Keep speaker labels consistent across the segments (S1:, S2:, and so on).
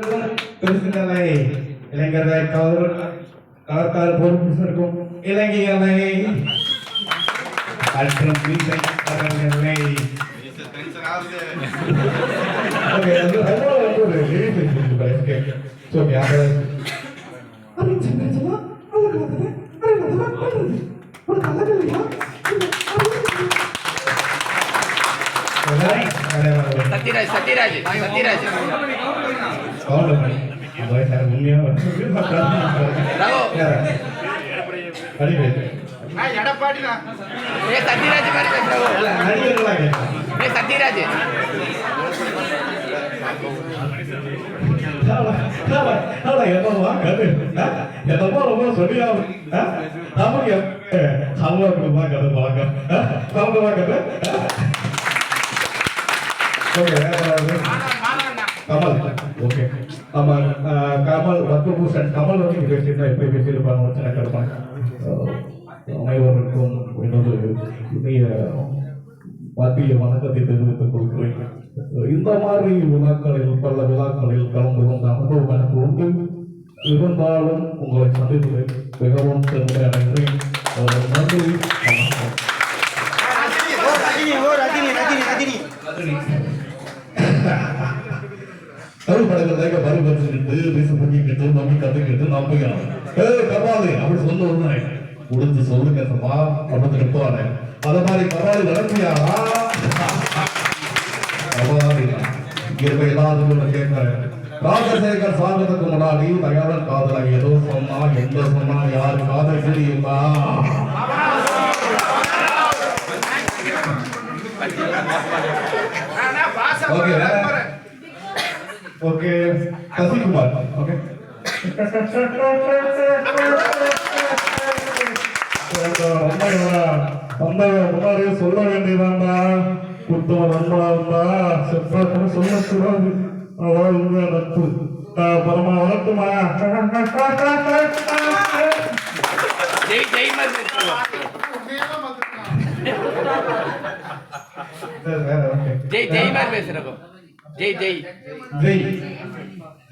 S1: பெருசுகளை இளைஞரை கலத்தால் பொறுப்பிருக்கும் இளைஞர்களை மற்றும் வீசைகளை
S2: சத்யராஜ் சத்யராஜ் சத்யராஜ் சத்யராஜ் சத்யராஜ்
S1: கமல் ஓகே ஆமாம் கமல் பத்மபூஷன் கமல் வந்து பேசியிருந்தா எப்படி பேசியிருப்பாங்க எனக்கு இருப்பாங்க அனைவருக்கும் எனது இணைய மத்திய வணக்கத்தை தெரிவித்துக் கொள்கிறேன். இந்த மாதிரி விழாக்களில் பல விழாக்களில் கலந்து கொண்ட அனுபவம் எனக்கு உண்டு. இருந்தாலும் உங்களை சந்திப்பதில் மிகவும் பெருமை அடைகிறேன். நன்றி. படங்கள் பரிபரிச்சுக்கிட்டு பேச பண்ணிக்கிட்டு நம்பி கத்துக்கிட்டு நம்பிக்கலாம் கபாலி அப்படி சொல்லுவாங்க உடுத்து சொல்லுங்க சமா அப்படின்னு நிற்பானே அத மாதிரி கபாலி வளர்ச்சியானா கபாலி இங்க எல்லாரும் கேட்கிறேன். ராஜசேகர் சாகத்துக்கு முன்னாடி தயாரன் காதல ஏதோ சொன்னா எந்த சொன்னா யாரு காதல் தெரியுமா? ஓகே ஓகே சசிகுமார் ஓகே முன்னாடியே சொல்ல வேண்டியதாண்டா புத்தகம் நண்பா செப்பாக்கணும் சொல்லக்கூடாது அதான் உங்க நட்பு பரமா வளர்த்துமா
S2: ஜெய் ஜெய் மாதிரி பேசுறப்போ ஜெய் ஜெய்
S1: ஜெய்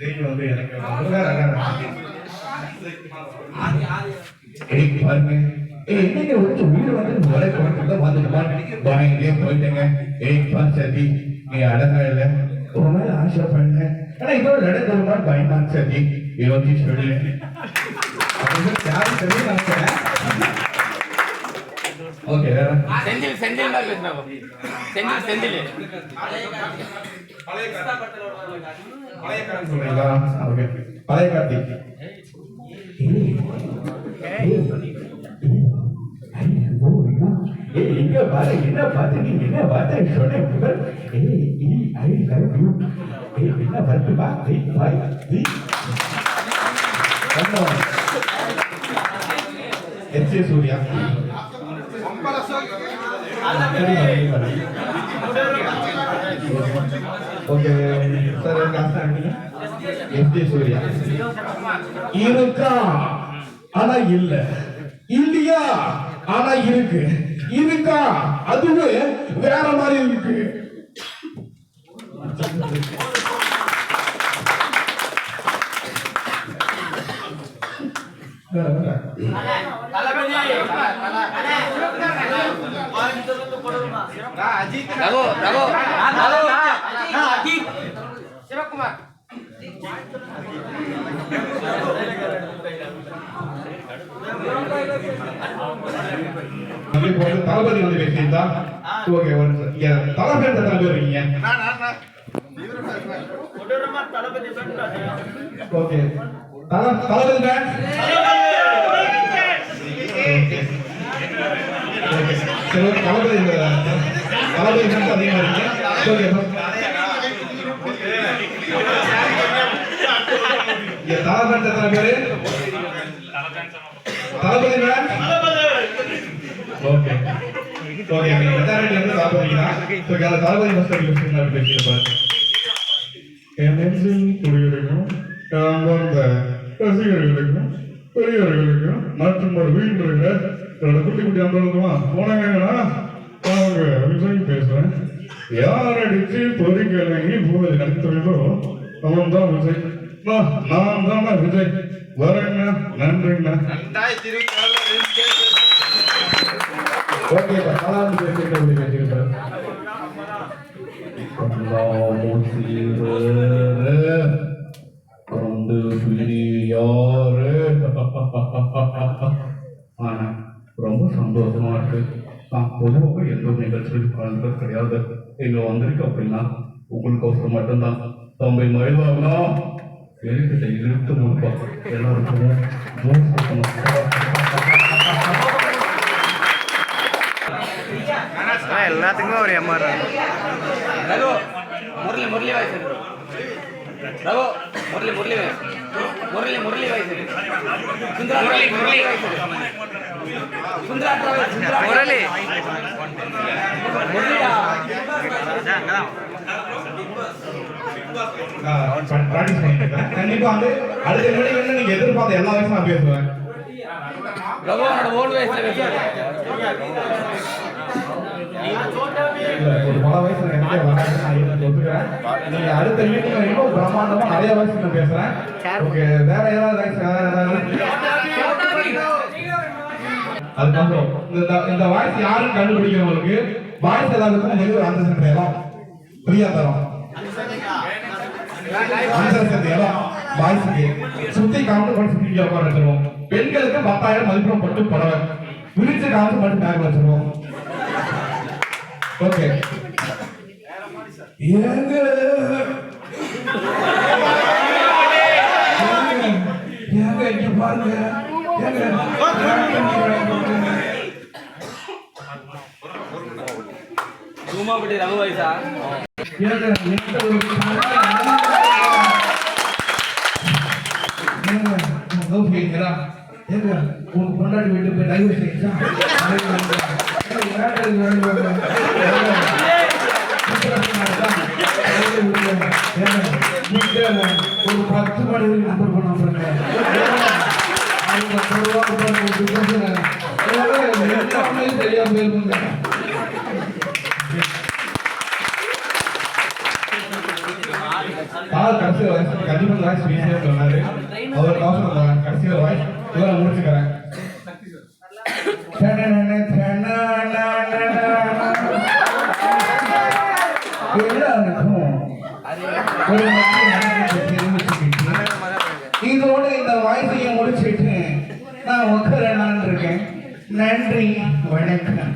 S1: ஜெய் வந்து எனக்கு பாருங்க என்னங்க வந்து வீடு வந்து வரை போயிட்டு வந்துட்டு வாங்கிட்டே போயிட்டேங்க சரி நீ அழகா இல்ல ஒரு நாள் ஆசைப்படுங்க ஆனா இப்போ நடக்கிறமா பயந்தான் சரி யோகி சொல்லு யாரும் சரி நினைக்கிறேன். ஓகே
S2: செந்தில் செந்தில் மாதிரி பேசுறப்போ செந்தில் செந்தில்
S1: பழைய கார்த்தி எங்க பாரு என்ன பார்த்து நீ என்ன பார்த்து சொன்ன என்ன வருதுமா S Surya okay sir S Surya இருக்கா ஆனா இல்ல இல்லையா ஆனா இருக்கு இருக்கா அதுவே வேற மாதிரி இருக்கு.
S2: சிவகுமார்
S1: தளபதி வந்து பேசியிருந்தா ஓகே தளபதி எத்தனை பேர் இருக்கீங்க? ஓகே தளபதி பேண்ட் சரி தளபதி தளபதி பேண்ட் அதிகமா இருக்கீங்க. தளபதி எத்தனை பேரு? தளபதி பேண்ட் ஓகே ஓகே மெஜாரிட்டி வந்து தளபதினா ஸோ தளபதி ஃபர்ஸ்ட் யூஸ் பேசியிருப்பாரு. என் நெஞ்சில் குடியிருக்கும் அன்பார்ந்த ரசிகர்களுக்கும் பெரியவர்களுக்கும் மற்றும் ஒரு வீட்டில் இருக்கிற என்னோட குட்டி குட்டி அன்பர்களுக்குமா போனாங்கன்னா அவங்க விஜய் பேசுறேன். யார் அடிச்சு பொறிக்கலை போவது நடத்துறதோ அவன் தான் விஜய். நான் தான் விஜய் வரேங்க நன்றிங்க. ஓகே கலாம் பேசிட்டு பேசிக்கிட்டேன். கொண்டு யாரு ஆனா ரொம்ப சந்தோஷமா இருக்கு. நான் பொதுவாக எந்த நிகழ்ச்சியில் கலந்தது கிடையாது. இங்க வந்திருக்கு அப்படின்னா உங்களுக்கு அவசரம் மட்டும்தான். தம்பி மயில்வாகனா என்கிட்ட இழுத்து முடிப்பா எல்லாருக்கும்
S2: எல்லாத்துக்குமே ஒரு எம்ஆர் ரகு முரளி முரளி வயசு ரகு முரளி முரளி வயசு முரளி முரளி வயசு சுந்தரா முரளி முரளி வயசு சுந்தரா முரளி முரளிடா
S1: கண்டிப்பா வந்து அடுத்த நிமிடம் நீங்க எதிர்பார்த்த எல்லா வயசும் நான் பேசுவேன்.
S2: ரகுவோட ஓல்டு வயசுல பேசுறேன்.
S1: ஒரு பல வயசு எனக்கே வராது. நான் ஒத்துக்கிறேன். நீங்க அடுத்த மீட்டிங் வரைக்கும் பிரம்மாண்டமா நிறைய வயசு நான் பேசுறேன். ஓகே வேற ஏதாவது அதுக்கப்புறம் இந்த வாய்ஸ் யாரும் கண்டுபிடிக்கிறவங்களுக்கு வாய்ஸ் எல்லாருக்கும் நெல் அந்த சென்ற இடம் ஃப்ரீயா தரும். சுத்தி காமிட்டு சுத்தி உட்கார வச்சிருவோம். பெண்களுக்கு 10,000 மதிப்பெண் பட்டு புடவை விரிச்சு காமிச்சு மட்டும் பேக் வச்சிருவோம். ஓகே இங்க பாருங்க
S2: தூமாப்பட்டி ரகு வயசா
S1: கொண்டாடி வீட்டு போய் டைவர்ஸ் ஒரு 10 மணி நம்பர் பண்ண தெரியாம போயிருங்க. கடைசியில் வாய்ஸ் கண்டிப்பாக வாய்ஸ் பேசியே சொன்னாரு. அவர் அவசரம் கடைசியில் வாய்ஸ் இதெல்லாம் முடிச்சுக்கிறேன். இதோட இந்த வாய்ஸையும் முடிச்சுட்டு நான் உட்காரலான்னு இருக்கேன். நன்றி வணக்கம்.